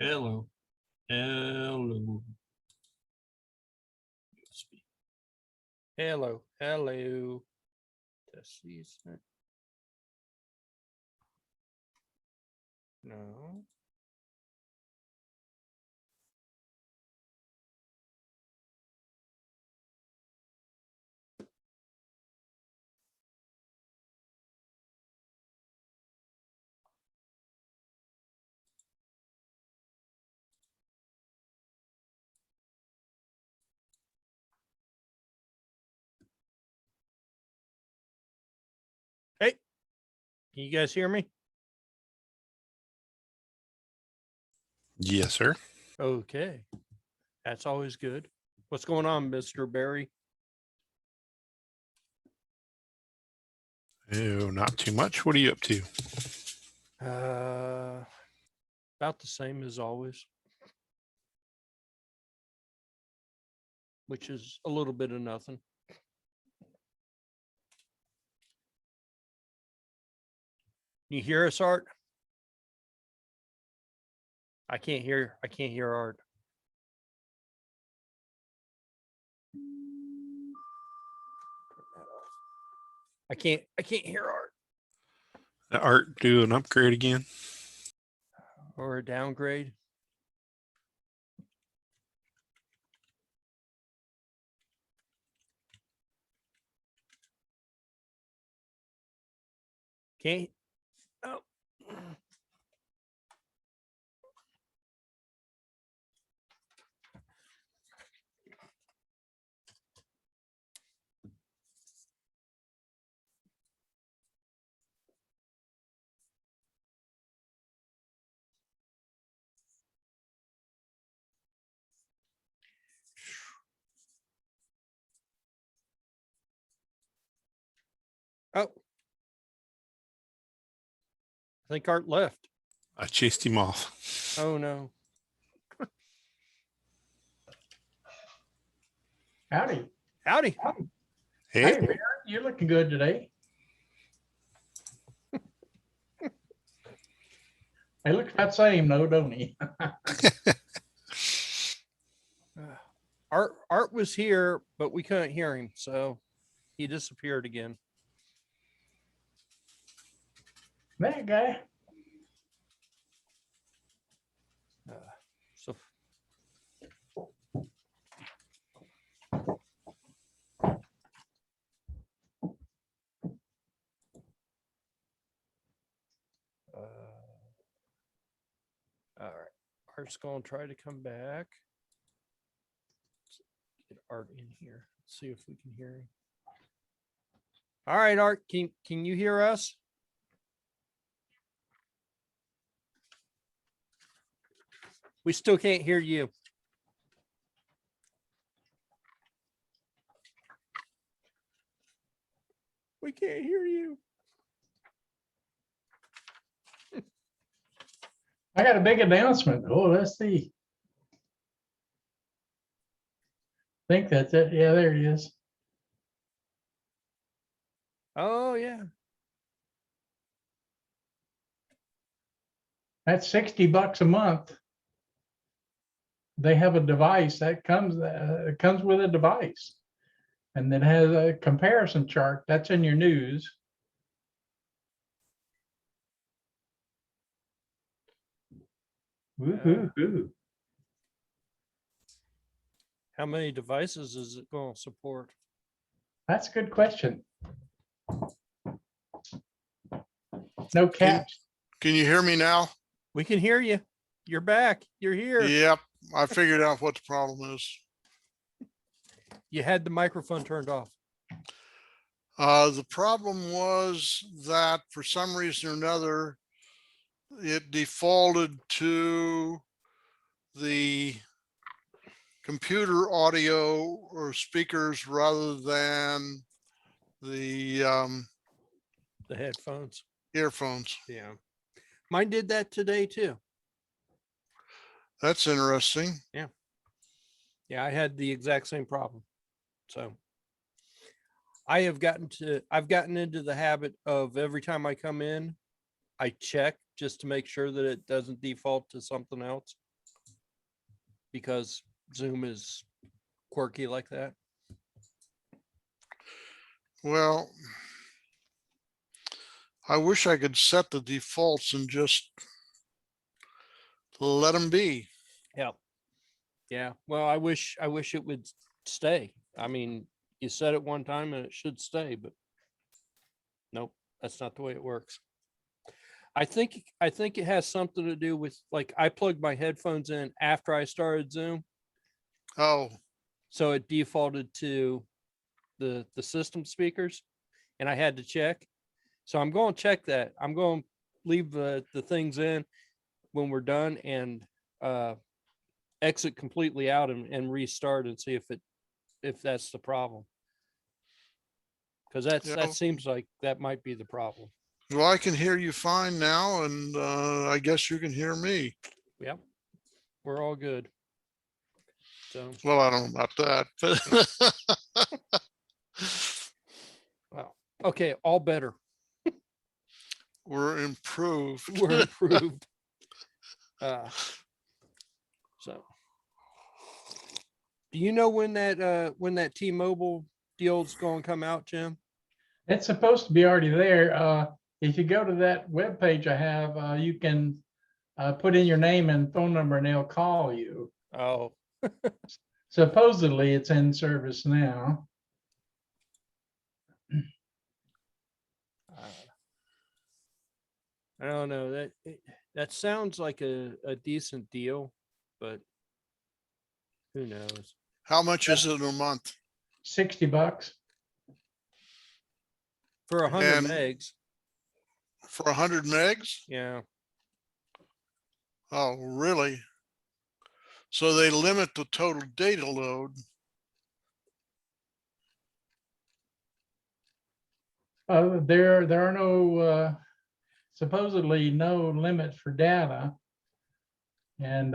Hello. Hello. USB. Hello. Hello. Test these. No. Hey, can you guys hear me? Yes, sir. Okay. That's always good. What's going on, Mr. Barry? Oh, not too much. What are you up to? About the same as always, which is a little bit of nothing. You hear us, Art? I can't hear Art. I can't hear Art. Art do an upgrade again? Or a downgrade. Can't. Oh. Oh. I think Art left. I chased him off. Oh no. Howdy. Howdy. Hey, Hey, Bear, you're looking good today. He looks that same though, don't he? Art was here, but we couldn't hear him, so he disappeared again. That guy. So all right. Art's gonna try to come back. Let's get Art in here. See if we can hear him. All right, Art, can you hear us? We still can't hear you. We can't hear you. I got a big announcement. Oh, let's see. I think that's it. Yeah, there he is. Oh yeah. That's $60 a month. They have a device that comes with a device, and it has a comparison chart that's in your news. Woo-hoo-hoo. How many devices is it going to support? That's a good question. No caps. Can you hear me now? We can hear you. You're back. You're here. Yep, I figured out what the problem is. You had the microphone turned off. The problem was that for some reason or another, it defaulted to the computer audio or speakers rather than the The headphones. earphones. Yeah. Mine did that today too. That's interesting. Yeah, I had the exact same problem. So I've gotten into the habit of every time I come in, I check just to make sure that it doesn't default to something else. because Zoom is quirky like that? Well, I wish I could set the defaults and just let them be. Yeah. Yeah. Well, I wish it would stay. I mean, you said it one time and it should stay, but nope, that's not the way it works. I think it has something to do with, like, I plugged my headphones in after I started Zoom, Oh, so it defaulted to the system speakers, and I had to check. So I'm going to check that. I'm going to leave the things in when we're done and exit completely out and restart and see if that's the problem. Because yeah. that seems like that might be the problem. Well, I can hear you fine now, and I guess you can hear me. Yep. We're all good. So, Well, I don't know about that, but well, okay, all better. we're improved. We're improved. So do you know when that T-Mobile deal's going to come out, Jim? It's supposed to be already there. If you go to that webpage I have, you can put in your name and phone number and they'll call you. Oh, Supposedly it's in service now. I don't know, that sounds like a decent deal, but who knows? How much is it a month? $60. For 100 And- megs. For 100 megs? Yeah. Oh, really? So they limit the total data load. There are no supposedly no limit for data, and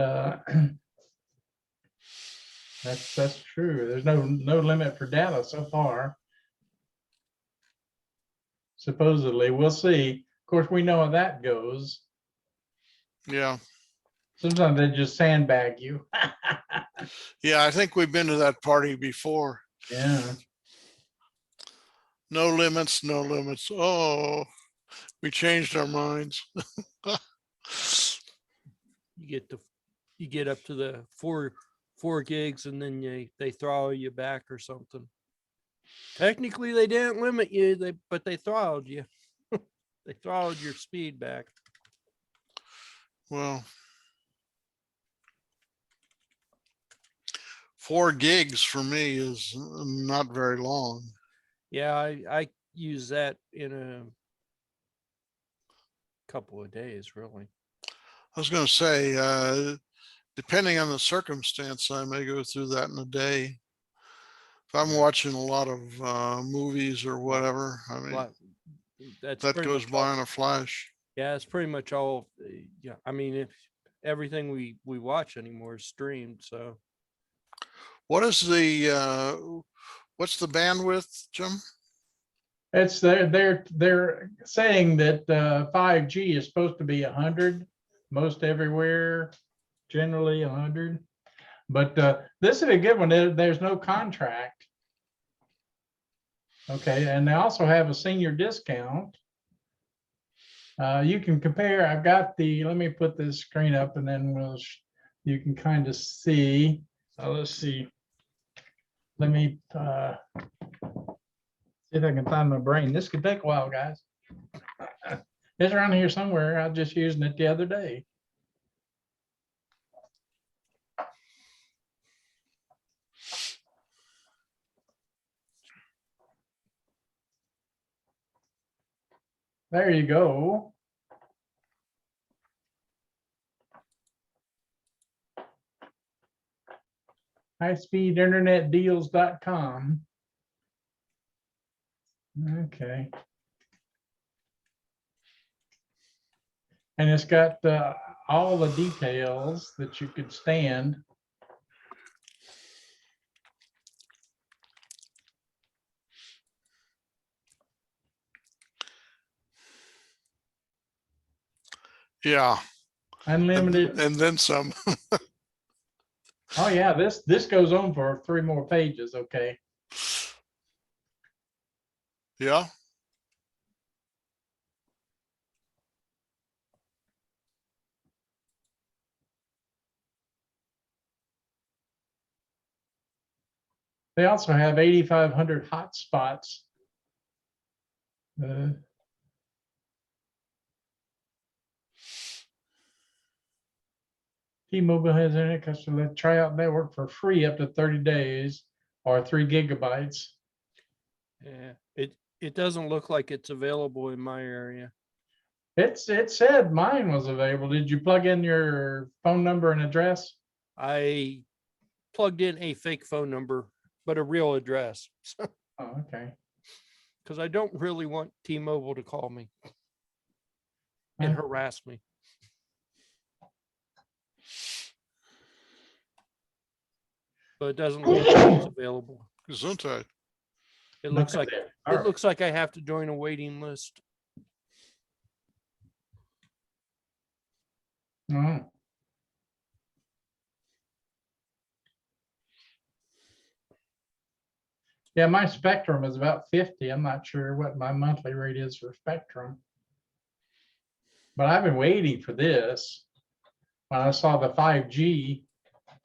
that's true. There's no limit for data so far. Supposedly, we'll see. Of course, we know how that goes. Yeah. Sometimes they just sandbag you. Yeah, I think we've been to that party before. Yeah. No limits, no limits. Oh, we changed our minds. You get up to the four gigs and then they throttle you back or something. Technically they didn't limit you, but they throttled you. They throttled your speed back. Well, 4 gigs for me is not very long. Yeah, I use that in a couple of days, really. I was going to say, depending on the circumstance, I may go through that in a day. If I'm watching a lot of movies or whatever, I mean, That's that pretty goes much by all. in a flash. Yeah, it's pretty much all. Yeah, I mean, if everything we watch anymore is streamed, so What is what's the bandwidth, Jim? It's they're saying that 5G is supposed to be 100 most everywhere, generally 100. But this is a good one. There's no contract. Okay, and they also have a senior discount. You can compare. I've got let me put this screen up and then you can kind of see. Let's see. Let me see if I can find my brain. This could take a while, guys. It's around here somewhere. I was just using it the other day. There you go. highspeedinternetdeals.com. Okay. And it's got all the details that you could stand. Yeah. Unlimited, And then some. Oh, yeah, this goes on for 3 more pages, okay? Yeah. They also have 8,500 hotspots. T-Mobile has internet customer that try out network for free up to 30 days or 3 gigabytes. Yeah, it doesn't look like it's available in my area. It said mine was available. Did you plug in your phone number and address? I plugged in a fake phone number, but a real address. So, Oh, okay. because I don't really want T-Mobile to call me and harass me. But it doesn't look like it's available. Gesundheit. It looks Nothing like there. it All right. looks like I have to join a waiting list. Oh. Yeah, my Spectrum is about 50. I'm not sure what my monthly rate is for Spectrum. But I've been waiting for this. When I saw the 5G,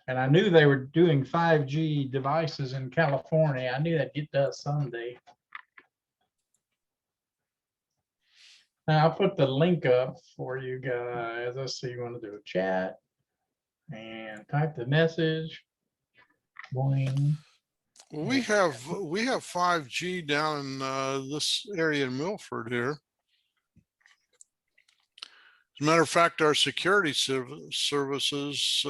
and I knew they were doing 5G devices in California. I knew that'd get to us someday. Now I'll put the link up for you guys. Let's see, you want to do a chat and type the message. Boing. Well, we have 5G down in this area in Milford here. As a matter of fact, our security services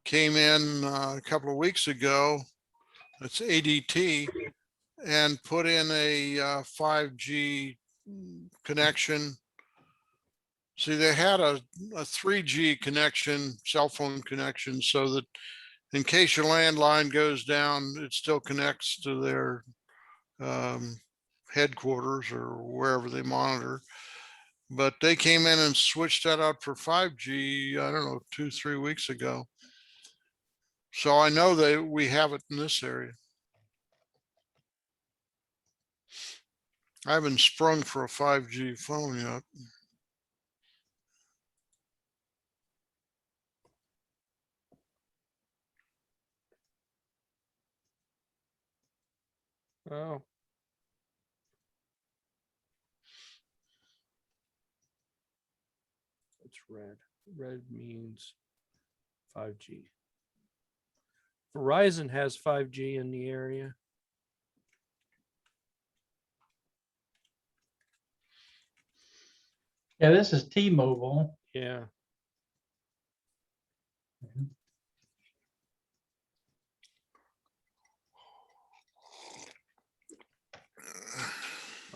came in a couple of weeks ago. It's ADT, and put in a 5G connection. See, they had a 3G connection, cell phone connection, so that in case your landline goes down, it still connects to their headquarters or wherever they monitor. But they came in and switched that out for 5G, I don't know, 2-3 weeks ago. So I know that we have it in this area. I haven't sprung for a 5G phone yet. Oh. It's red. Red means 5G. Verizon has 5G in the area. Yeah, this is T-Mobile. Yeah.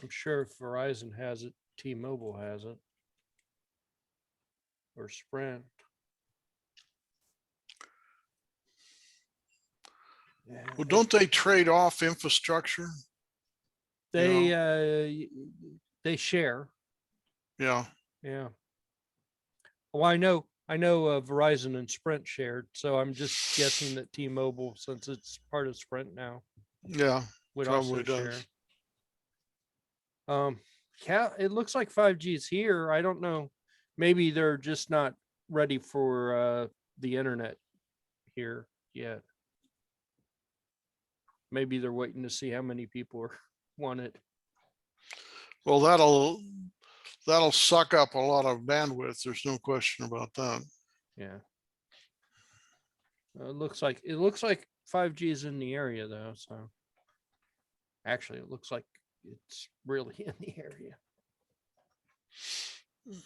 I'm sure if Verizon has it, T-Mobile has it. Or Sprint. Yeah. Well, don't they trade off infrastructure? They share. Yeah. Yeah. Well, I know Verizon and Sprint shared, so I'm just guessing that T-Mobile, since it's part of Sprint now, Yeah, would probably also does. share. Yeah, it looks like 5G is here. I don't know. Maybe they're just not ready for the internet here yet. Maybe they're waiting to see how many people want it. Well, that'll suck up a lot of bandwidth. There's no question about that. Yeah. It looks like 5G is in the area though. So actually, it looks like it's really in the area.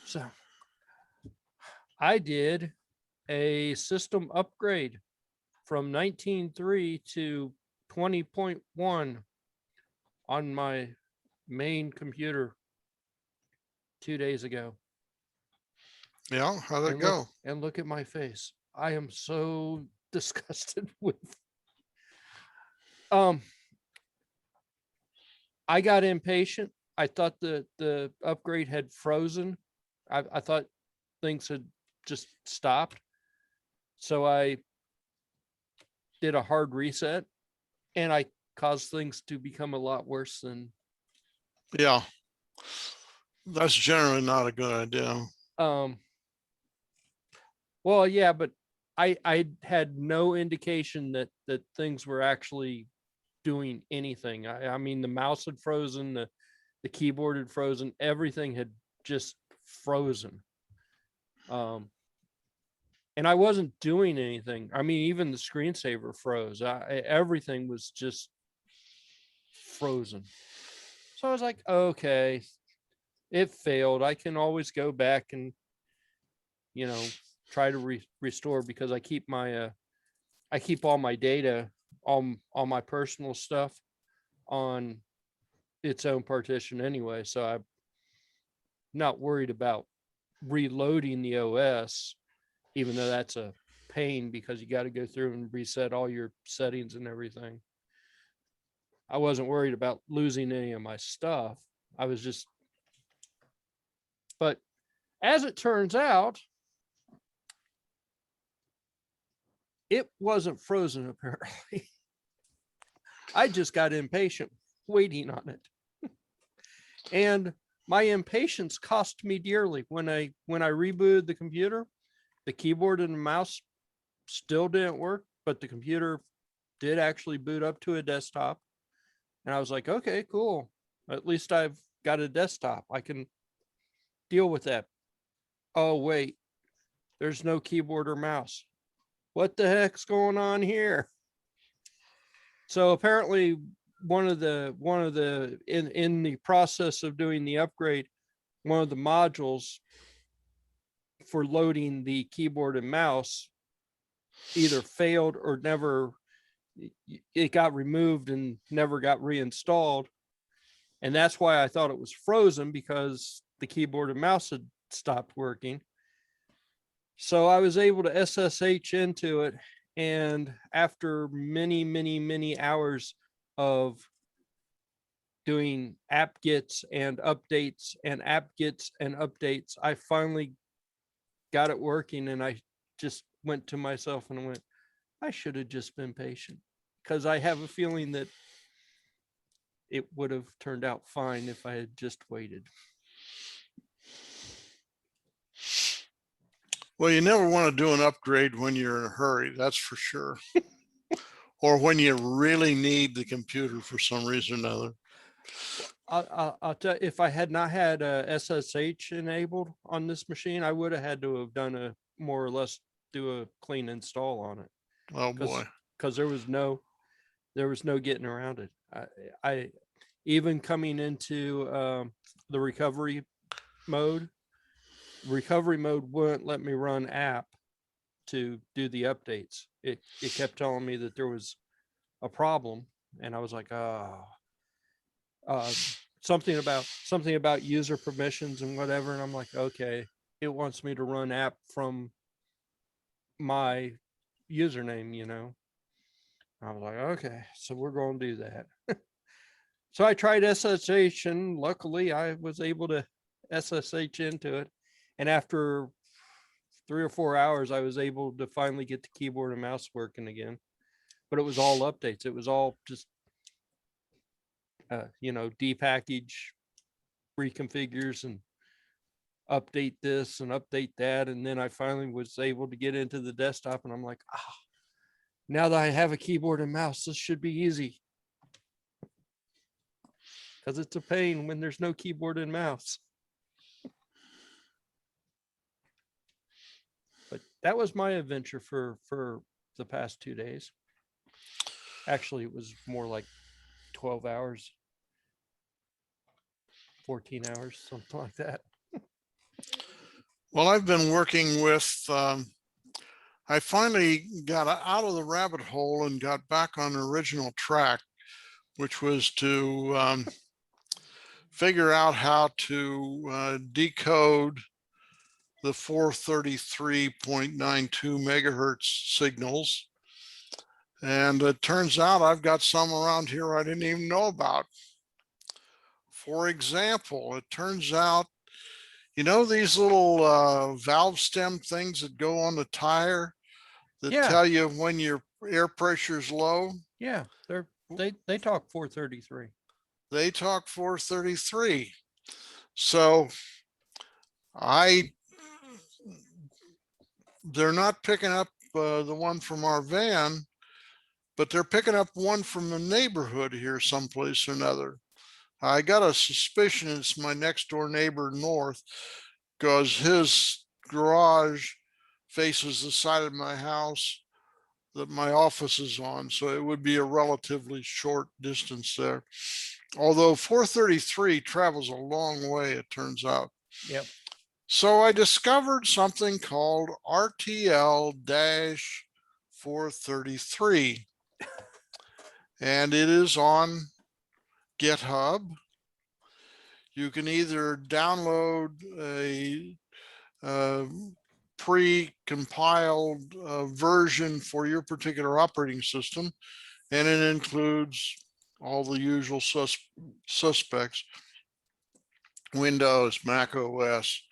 So I did a system upgrade from 19.3 to 20.1 on my main computer 2 days ago. Yeah, how'd it And go? look at my face. I am so disgusted with. I got impatient. I thought the upgrade had frozen. I thought things had just stopped. So I did a hard reset, and I caused things to become a lot worse than Yeah. That's generally not a good idea. well, yeah, but I had no indication that things were actually doing anything. I mean, the mouse had frozen, the keyboard had frozen, everything had just frozen. And I wasn't doing anything. I mean, even the screensaver froze. Everything was just frozen. So I was like, okay, it failed. I can always go back and, you know, try to restore, because I keep my I keep all my data, all my personal stuff on its own partition anyway. So I'm not worried about reloading the OS, even though that's a pain because you got to go through and reset all your settings and everything. I wasn't worried about losing any of my stuff. I was just, but as it turns out, it wasn't frozen apparently. I just got impatient waiting on it. And my impatience cost me dearly. When I rebooted the computer, the keyboard and the mouse still didn't work, but the computer did actually boot up to a desktop. And I was like, okay, cool. At least I've got a desktop. I can deal with that. Oh, wait, there's no keyboard or mouse. What the heck's going on here? So apparently one of the in the process of doing the upgrade, one of the modules for loading the keyboard and mouse either failed or never, it got removed and never got reinstalled. And that's why I thought it was frozen, because the keyboard and mouse had stopped working. So I was able to SSH into it. And after many hours of doing apt-gets and updates and apt-gets and updates, I finally got it working. And I just went to myself and went, I should have just been patient, because I have a feeling that it would have turned out fine if I had just waited. Well, you never want to do an upgrade when you're in a hurry, that's for sure. Or when you really need the computer for some reason or another. I'll tell you, if I had not had SSH enabled on this machine, I would have had to have done a more or less do a clean install on it. Oh boy. Because there was no getting around it. I even coming into the recovery mode wouldn't let me run app to do the updates. It kept telling me that there was a problem, and I was like, something about user permissions and whatever, and I'm like, okay, it wants me to run app from my username, you know. I was like, okay, so we're going to do that. So I tried SSH, and luckily I was able to SSH into it. And after 3 or 4 hours, I was able to finally get the keyboard and mouse working again. But it was all updates. It was all just, depackage, reconfigures, and update this and update that. And then I finally was able to get into the desktop, and I'm like, now that I have a keyboard and mouse, this should be easy. Because it's a pain when there's no keyboard and mouse. But that was my adventure for the past 2 days. Actually, it was more like 12 hours, 14 hours, something like that. Well, I've been working with, I finally got out of the rabbit hole and got back on the original track, which was to figure out how to decode the 433.92 megahertz signals. And it turns out I've got some around here I didn't even know about. For example, it turns out, you know, these little valve stem things that go on the tire that tell you when you're air pressure is low. Yeah, they talk 433. They talk 433. So they're not picking up the one from our van, but they're picking up one from the neighborhood here someplace or another. I got a suspicion it's my next door neighbor north, because his garage faces the side of my house that my office is on. So it would be a relatively short distance there. Although 433 travels a long way, it turns out. Yep. So I discovered something called RTL-433, and it is on GitHub. You can either download a pre-compiled version for your particular operating system, and it includes all the usual suspects: Windows, Mac OS,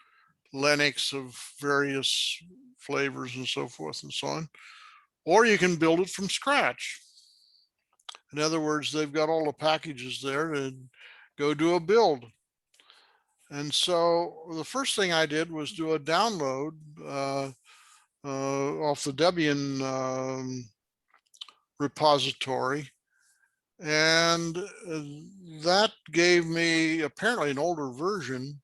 Linux of various flavors and so forth and so on. Or you can build it from scratch. In other words, they've got all the packages there to go do a build. And so the first thing I did was do a download off the Debian repository. And that gave me apparently an older version.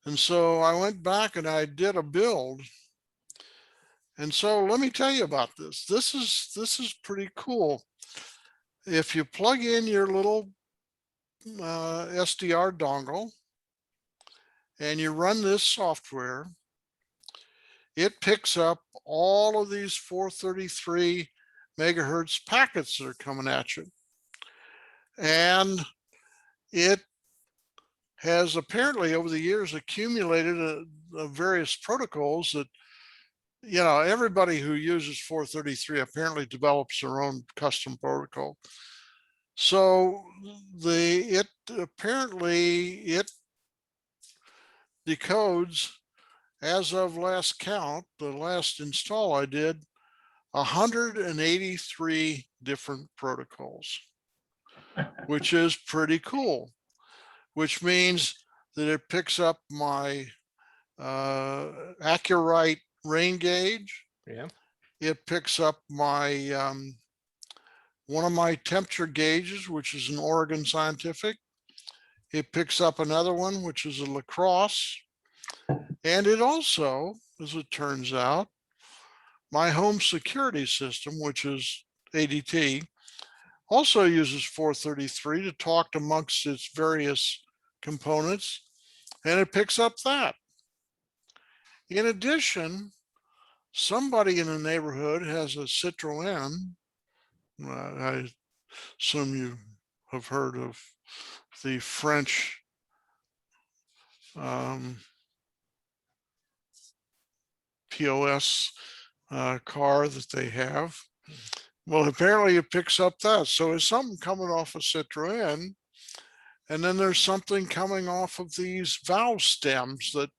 And so I went back and I did a build. And so let me tell you about this. This is pretty cool. If you plug in your little SDR dongle and you run this software, it picks up all of these 433 megahertz packets that are coming at you. And it has apparently over the years accumulated various protocols that, you know, everybody who uses 433 apparently develops their own custom protocol. So it decodes, as of last count, the last install I did, 183 different protocols, which is pretty cool, which means that it picks up my Accurite rain gauge. Yeah. It picks up my one of my temperature gauges, which is an Oregon Scientific. It picks up another one, which is a Lacrosse. And it also, as it turns out, my home security system, which is ADT, also uses 433 to talk amongst its various components, and it picks up that. In addition, somebody in the neighborhood has a Citroën. I assume you have heard of the French POS car that they have. Well, apparently it picks up that. So there's something coming off of Citroën, and then there's something coming off of these valve stems that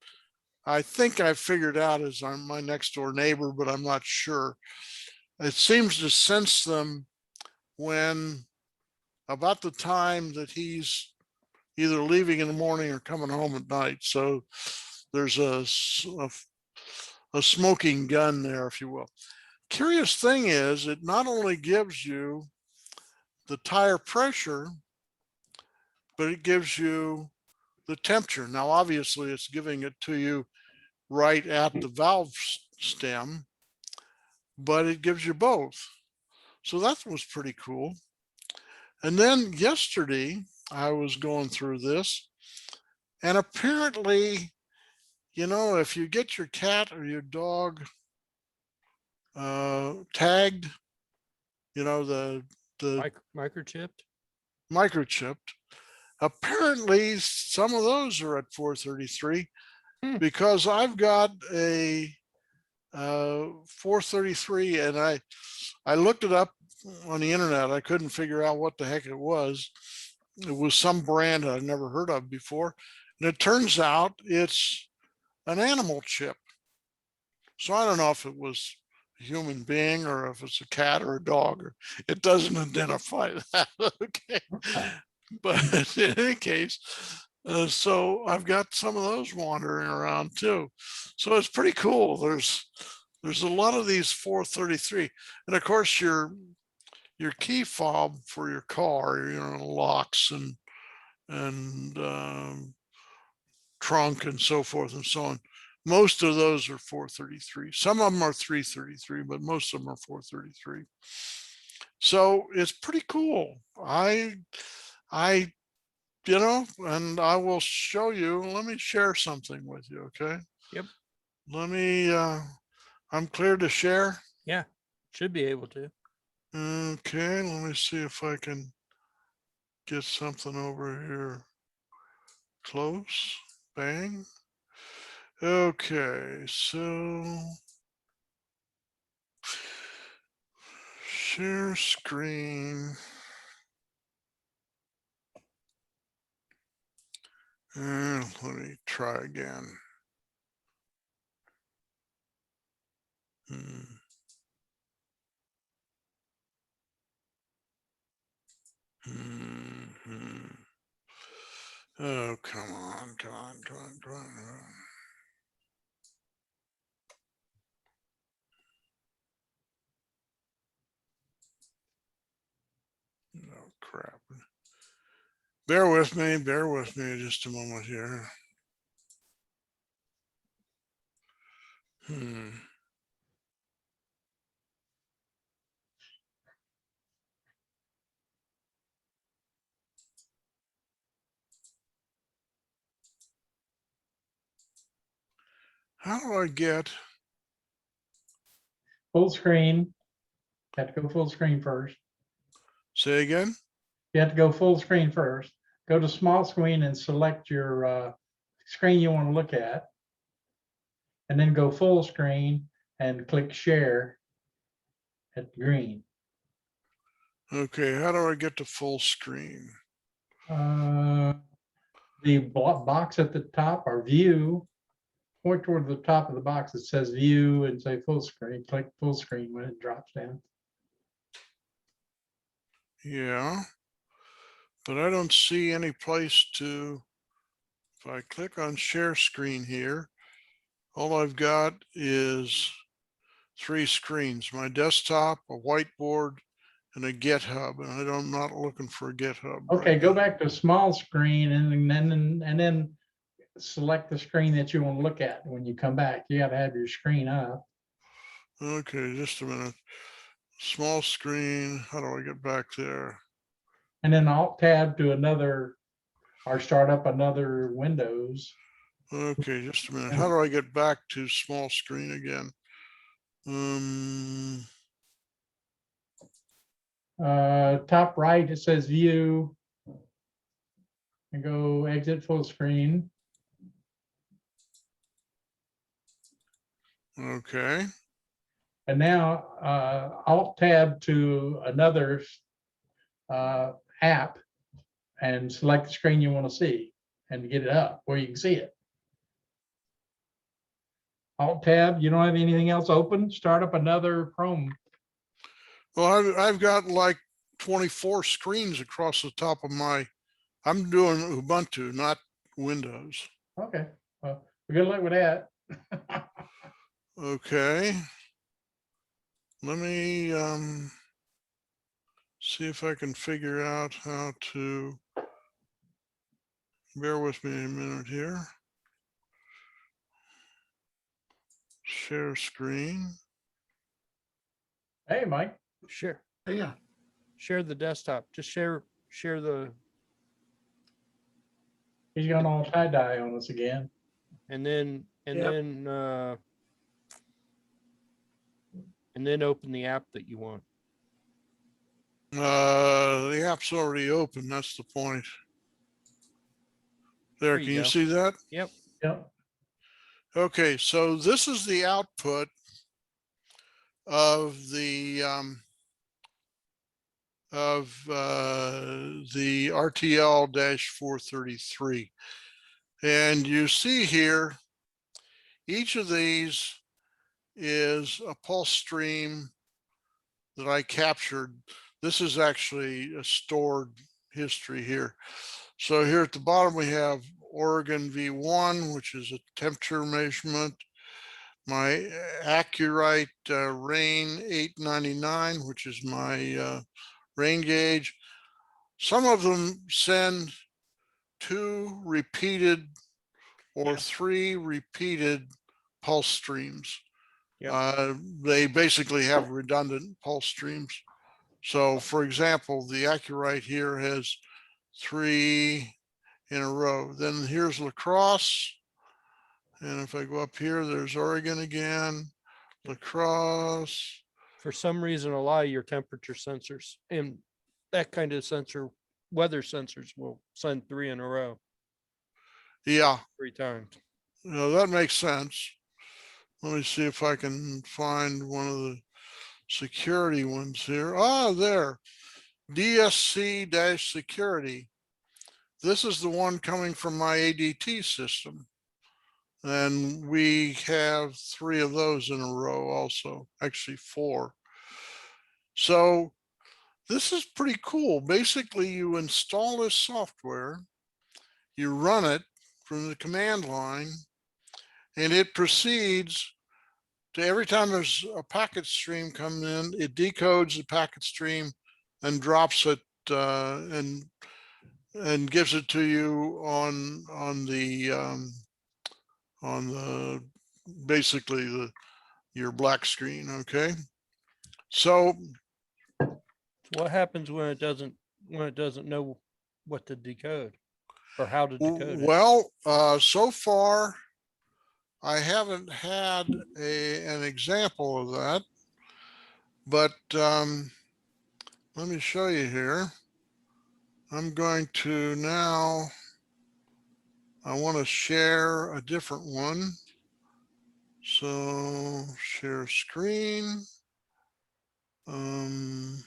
I think I figured out as my next door neighbor, but I'm not sure. It seems to sense them when about the time that he's either leaving in the morning or coming home at night. So there's a smoking gun there, if you will. Curious thing is, it not only gives you the tire pressure, but it gives you the temperature. Now, obviously, it's giving it to you right at the valve stem, but it gives you both. So that was pretty cool. And then yesterday, I was going through this, and apparently, you know, if you get your cat or your dog tagged, you know, the microchipped, apparently some of those are at 433 because I've got a 433, and I looked it up on the internet. I couldn't figure out what the heck it was. It was some brand I'd never heard of before, and it turns out it's an animal chip. So I don't know if it was human being or if it's a cat or a dog, or it doesn't identify that. Okay. But in any case, so I've got some of those wandering around too. So it's pretty cool. There's a lot of these 433, and of course your key fob for your car, locks and trunk and so forth and so on. Most of those are 433. Some of them are 333, but most of them are 433. So it's pretty cool. And I will show you. Let me share something with you, okay? Yep. Let me, I'm clear to share. Yeah, should be able to. Okay, let me see if I can get something over here close. Bang. Okay, so share screen. And let me try again. Oh, come on. Oh, crap. Bear with me just a moment here. How do I get, Full screen. Have to go full screen first. say again? You have to go full screen first. Go to small screen and select your screen you want to look at. And then go full screen and click share at green. Okay, how do I get to full screen? The box at the top or view, point toward the top of the box that says view and say full screen. Click full screen when it drops down. Yeah, but I don't see any place to, if I click on share screen here, all I've got is 3 screens, my desktop, a whiteboard, and a GitHub, and I'm not looking for a GitHub. Okay, right go now. back to small screen and then select the screen that you want to look at when you come back. You got to have your screen up. Okay, just a minute. Small screen, how do I get back there? And then Alt tab to another or start up another Windows. Okay, just a minute. How do I get back to small screen again? Top right, it says view. And go exit full screen. Okay, And now Alt tab to another app and select the screen you want to see and get it up where you can see it. Alt tab, you don't have anything else open, start up another Chrome. well, I've got like 24 screens across the top of my, I'm doing Ubuntu, not Windows. Okay, well, good luck with that. Okay. Let me see if I can figure out how to, bear with me a minute here. Share screen. Hey, Mike. Share. Yeah. Share the desktop. Just share the, He's going all tie-dye on us again. and then Yep. and then open the app that you want. The app's already open. That's the point. There, you can you go. see that? Yep. Yep. Okay, so this is the output of the RTL-433. And you see here, each of these is a pulse stream that I captured. This is actually a stored history here. So here at the bottom, we have Oregon V1, which is a temperature measurement. My Accurite Rain 899, which is my rain gauge. Some of them send 2 repeated or Yeah. 3 repeated pulse streams. Yep. They basically have redundant pulse streams. So for example, the Accurite here has 3 in a row. Then here's La Crosse. And if I go up here, there's Oregon again, La Crosse. For some reason, a lot of your temperature sensors and that kind of sensor, weather sensors will send 3 in a row, Yeah, 3 times. that makes sense. Let me see if I can find one of the security ones here. Ah, there. DSC-security. This is the one coming from my ADT system. And we have 3 of those in a row also, actually 4. So this is pretty cool. Basically, you install this software, you run it from the command line, and it proceeds to every time there's a packet stream coming in, it decodes the packet stream and drops it and gives it to you on the basically your black screen. Okay, so What happens when it doesn't know what to decode or how to decode it? well, so far I haven't had an example of that, but let me show you here. I'm going to now, I want to share a different one. So share screen. Did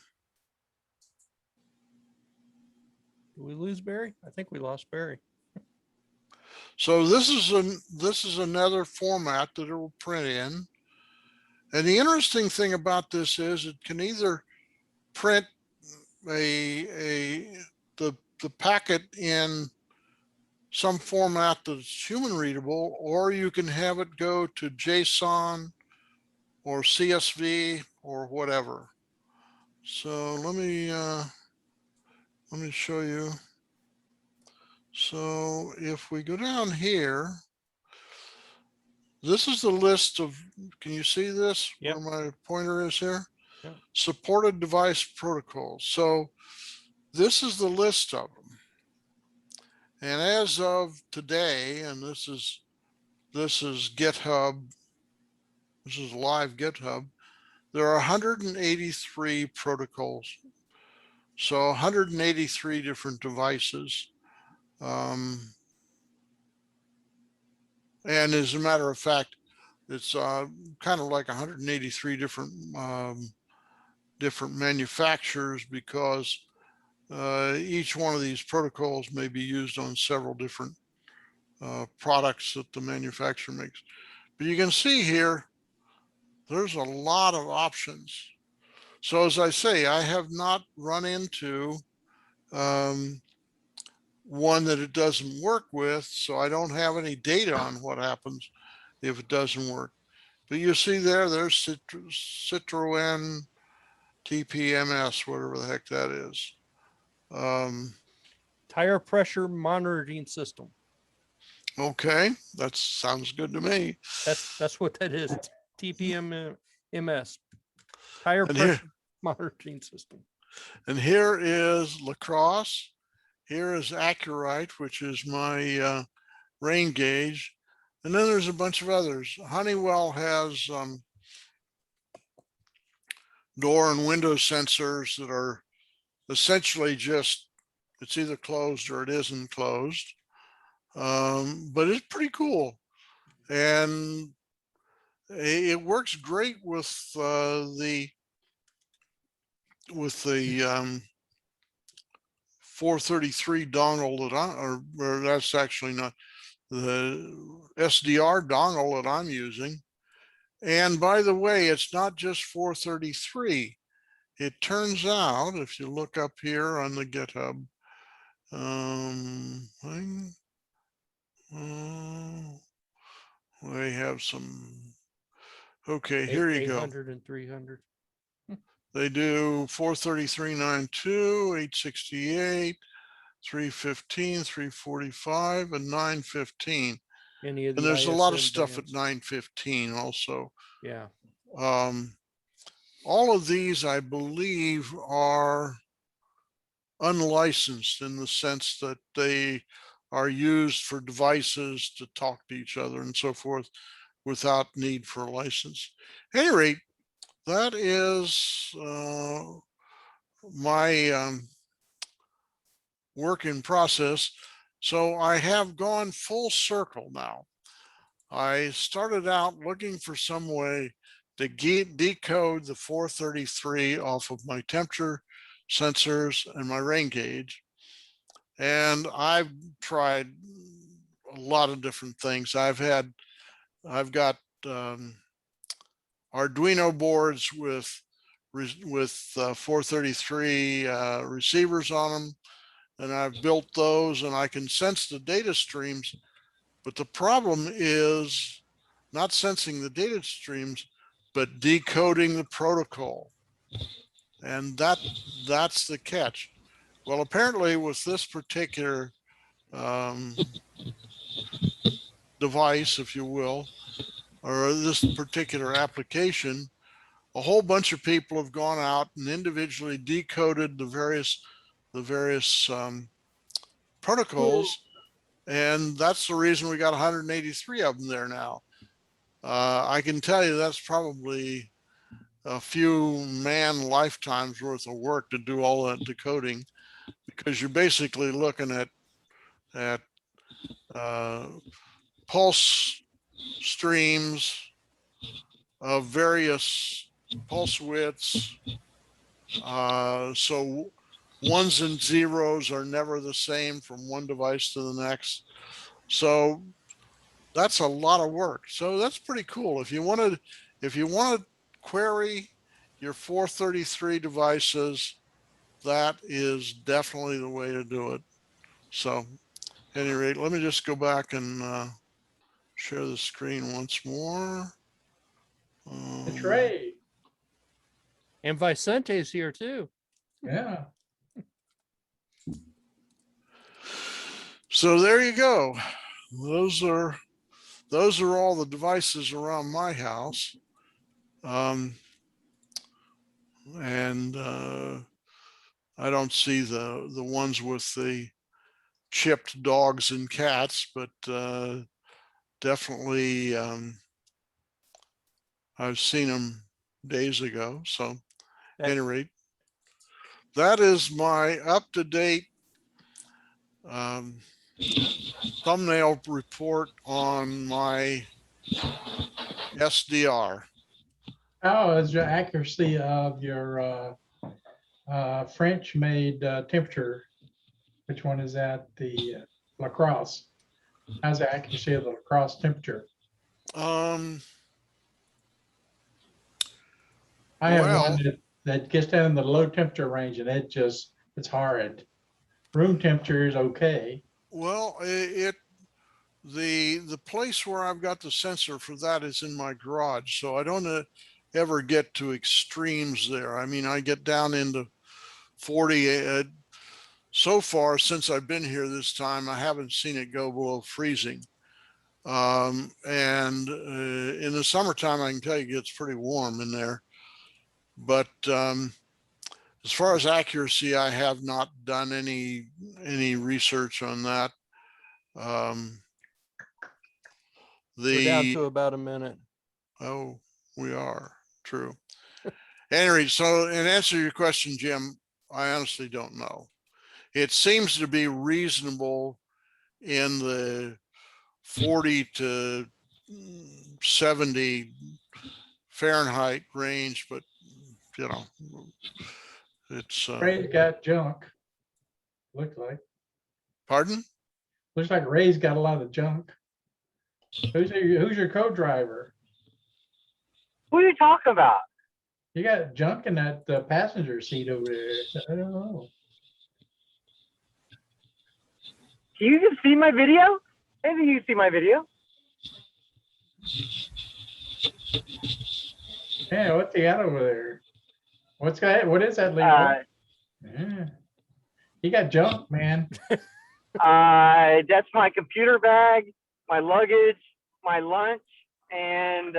we lose Barry? I think we lost Barry. So this is another format that it will print in. And the interesting thing about this is it can either print the packet in some format that's human readable, or you can have it go to JSON or CSV or whatever. So let me show you. So if we go down here, this is the list of, can you see this? Yep. Where my pointer is here? Yep. Supported device protocols. So this is the list of them. And as of today, and this is GitHub, this is live GitHub, there are 183 protocols. So 183 different devices. And as a matter of fact, it's kind of like 183 different manufacturers, because each one of these protocols may be used on several different products that the manufacturer makes. But you can see here, there's a lot of options. So as I say, I have not run into one that it doesn't work with, so I don't have any data on what happens if it doesn't work. But you see there's Citroen TPMS, whatever the heck that is. Tire pressure monitoring system. Okay, that sounds good to me. That's what that is. TPMS. Tire And pressure here- monitoring system. And here is La Crosse. Here is Accurite, which is my rain gauge. And then there's a bunch of others. Honeywell has door and window sensors that are essentially just, it's either closed or it isn't closed. But it's pretty cool. And it works great with the 433 dongle that or that's actually not the SDR dongle that I'm using. And by the way, it's not just 433. It turns out, if you look up here on the GitHub thing, they have some, okay, here you go. 800 and 300. They do 433.92, 868, 315, 345, and 915. Any of the And there's a lot of ISM stuff at bands. 915 also. Yeah. All of these, I believe, are unlicensed in the sense that they are used for devices to talk to each other and so forth without need for a license. At any rate, that is my work in process. So I have gone full circle now. I started out looking for some way to decode the 433 off of my temperature sensors and my rain gauge. And I've tried a lot of different things. I've got Arduino boards with 433 receivers on them, and I've built those, and I can sense the data streams. But the problem is not sensing the data streams, but decoding the protocol. And that's the catch. Well, apparently with this particular device, if you will, or this particular application, a whole bunch of people have gone out and individually decoded the various protocols. And that's the reason we got 183 of them there now. I can tell you that's probably a few man lifetimes worth of work to do all that decoding, because you're basically looking at pulse streams of various pulse widths. So ones and zeros are never the same from one device to the next. So that's a lot of work. So that's pretty cool. If you want to query your 433 devices, that is definitely the way to do it. So at any rate, let me just go back and share the screen once more. It's Ray. And Vicente's here too. Yeah. So there you go. Those are all the devices around my house. And I don't see the ones with the chipped dogs and cats, but definitely I've seen them days ago. So at any rate, that is my up-to-date thumbnail report on my SDR. How is the accuracy of your French-made temperature? Which one is that? The lacrosse. How's the accuracy of the lacrosse temperature? I have one that gets down in the low temperature range, and it's horrid. Room temperature is okay. Well, the place where I've got the sensor for that is in my garage, so I don't ever get to extremes there. I mean, I get down into 40. So far, since I've been here this time, I haven't seen it go below freezing. And in the summertime, I can tell you it gets pretty warm in there. But as far as accuracy, I have not done any research on that. We're down to about a minute. Oh, we are, true. Anyway, so in answer to your question, Jim, I honestly don't know. It seems to be reasonable in the 40 to 70 Fahrenheit range, but you know, it's Ray's got junk. Looks like. Pardon? Looks like Ray's got a lot of junk. Who's your co-driver? Who are you talking about? You got junk in that passenger seat over there. I don't know. Can you just see my video? Maybe you see my video. Yeah, what's he got over there? What's that? What is that, Leroy? Yeah. He got junk, man. That's my computer bag, my luggage, my lunch, and